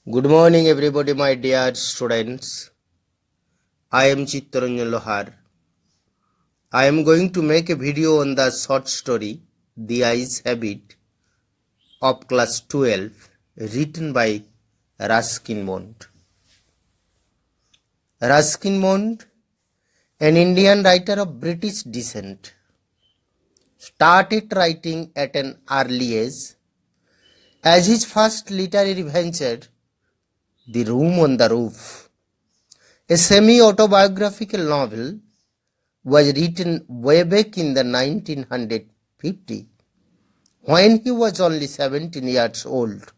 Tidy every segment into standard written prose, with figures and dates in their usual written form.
Good morning, everybody, my dear students. I am Chittaranjan Lohar. I am going to make a video on the short story The Ice Habit of class 12, written by Ruskin Bond. Ruskin Bond, an Indian writer of British descent, started writing at an early age. As his first literary venture, The Room on the Roof, a semi-autobiographical novel, was written way back in the 1950, when he was only 17 years old.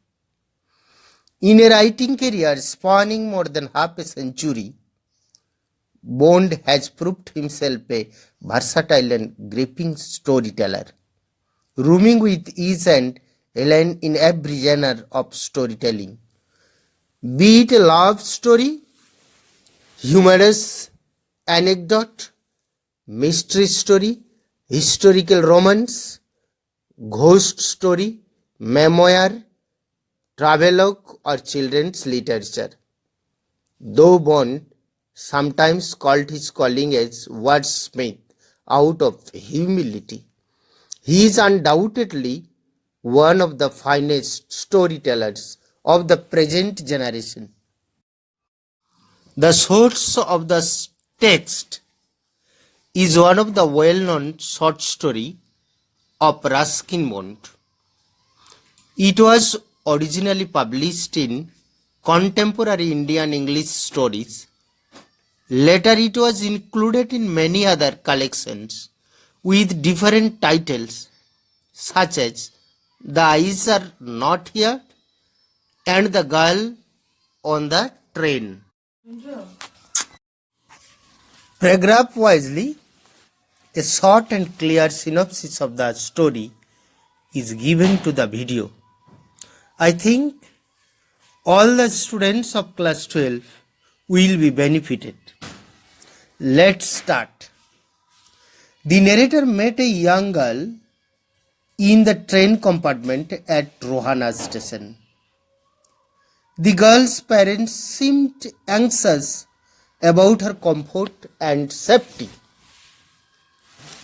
In a writing career spanning more than half a century, Bond has proved himself a versatile and gripping storyteller, roaming with ease and elan in every genre of storytelling. Be it a love story, humorous anecdote, mystery story, historical romance, ghost story, memoir, travelogue, or children's literature. Though Bond sometimes called his calling as wordsmith out of humility, he is undoubtedly one of the finest storytellers of the present generation. The source of the text is one of the well-known short story of Ruskin Bond. It was originally published in Contemporary Indian English Stories. Later it was included in many other collections with different titles such as The Eyes Are Not Here and The Girl on the Train. Paragraph wisely, a short and clear synopsis of the story is given to the video. I think all the students of class 12 will be benefited. Let's start. The narrator met a young girl in the train compartment at Rohana station. The girl's parents seemed anxious about her comfort and safety.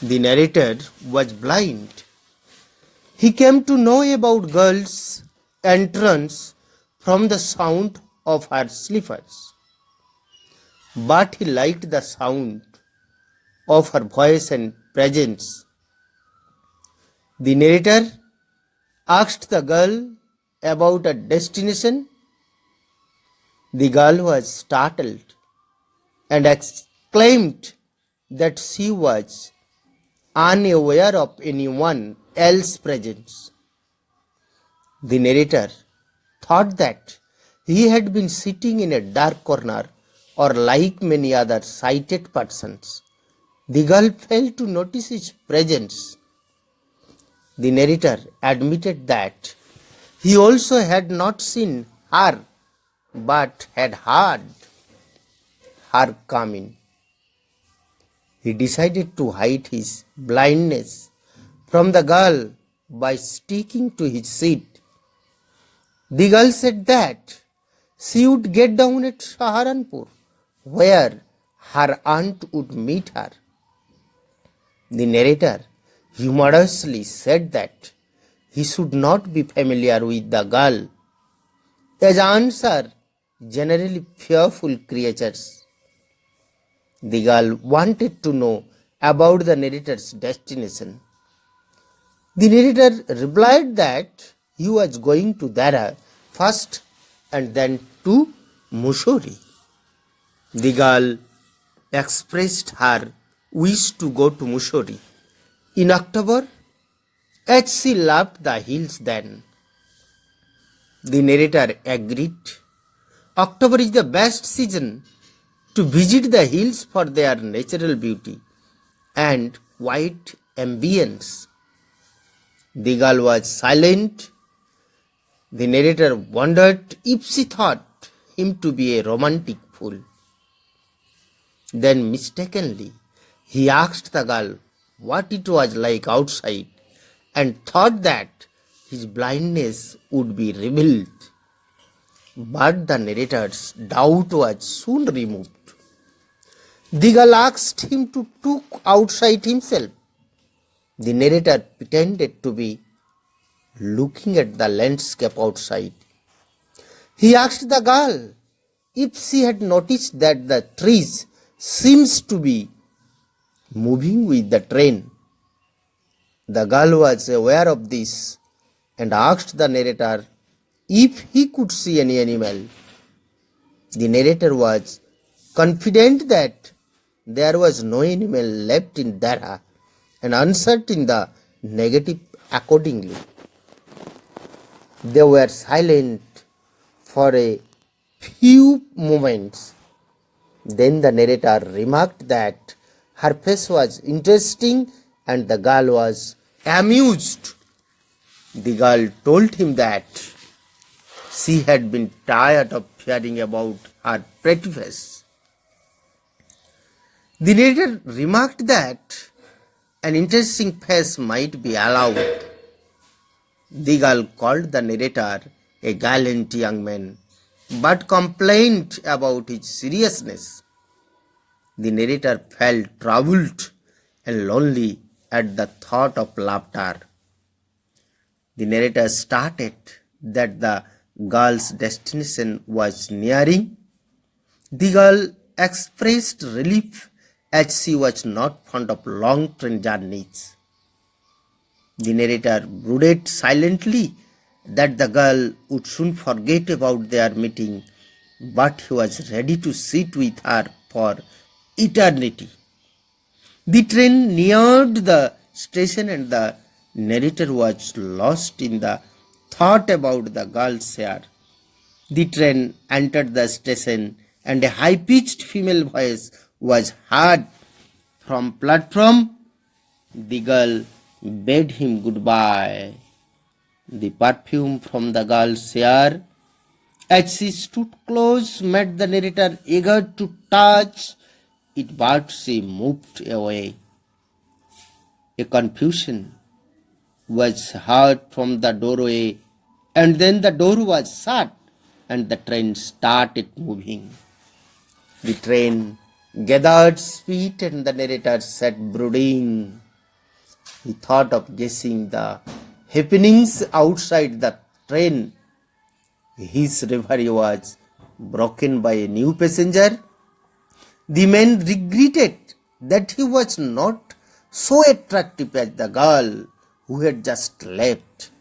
The narrator was blind. He came to know about girls' entrance from the sound of her slippers, but he liked the sound of her voice and presence. The narrator asked the girl about her destination. The girl was startled and exclaimed that she was unaware of anyone else's presence. The narrator thought that he had been sitting in a dark corner, or like many other sighted persons, the girl failed to notice his presence. The narrator admitted that he also had not seen her, but had heard her come in. He decided to hide his blindness from the girl by sticking to his seat. The girl said that she would get down at Saharanpur, where her aunt would meet her. The narrator humorously said that he should not be familiar with the girl, as aunts are generally fearful creatures. The girl wanted to know about the narrator's destination. The narrator replied that he was going to Dara first and then to Mussoorie. The girl expressed her wish to go to Mussoorie in October, as she loved the hills then. The narrator agreed. October is the best season to visit the hills for their natural beauty and quiet ambience. The girl was silent. The narrator wondered if she thought him to be a romantic fool. Then mistakenly, he asked the girl what it was like outside and thought that his blindness would be revealed. But the narrator's doubt was soon removed. The girl asked him to look outside himself. The narrator pretended to be looking at the landscape outside. He asked the girl if she had noticed that the trees seems to be moving with the train. The girl was aware of this and asked the narrator if he could see any animal. The narrator was confident that there was no animal left in Dara and answered in the negative accordingly. They were silent for a few moments. Then the narrator remarked that her face was interesting and the girl was amused. The girl told him that she had been tired of hearing about her pretty face. The narrator remarked that an interesting face might be allowed. The girl called the narrator a gallant young man, but complained about his seriousness. The narrator felt troubled and lonely at the thought of laughter. The narrator started that the girl's destination was nearing. The girl expressed relief as she was not fond of long train journeys. The narrator brooded silently that the girl would soon forget about their meeting, but he was ready to sit with her for eternity. The train neared the station and the narrator was lost in the thought about the girl's hair. The train entered the station and a high-pitched female voice was heard from platform. The girl bade him goodbye. The perfume from the girl's hair, as she stood close, made the narrator eager to touch it, but she moved away. A confusion was heard from the doorway, and then the door was shut and the train started moving. The train gathered speed and the narrator sat brooding. He thought of guessing the happenings outside the train. His reverie was broken by a new passenger. The man regretted that he was not so attractive as the girl who had just left.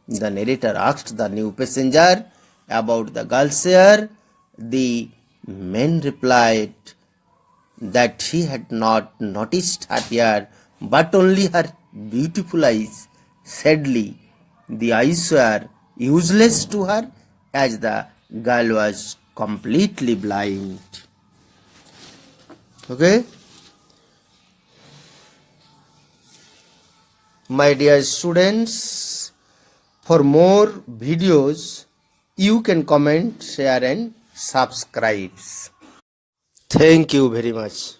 The narrator asked the new passenger about the girl's hair. The man replied that he had not noticed her hair but only her beautiful eyes. Sadly, the eyes were useless to her as the girl was completely blind. Okay? My dear students, for more videos, you can comment, share and subscribe. Thank you very much.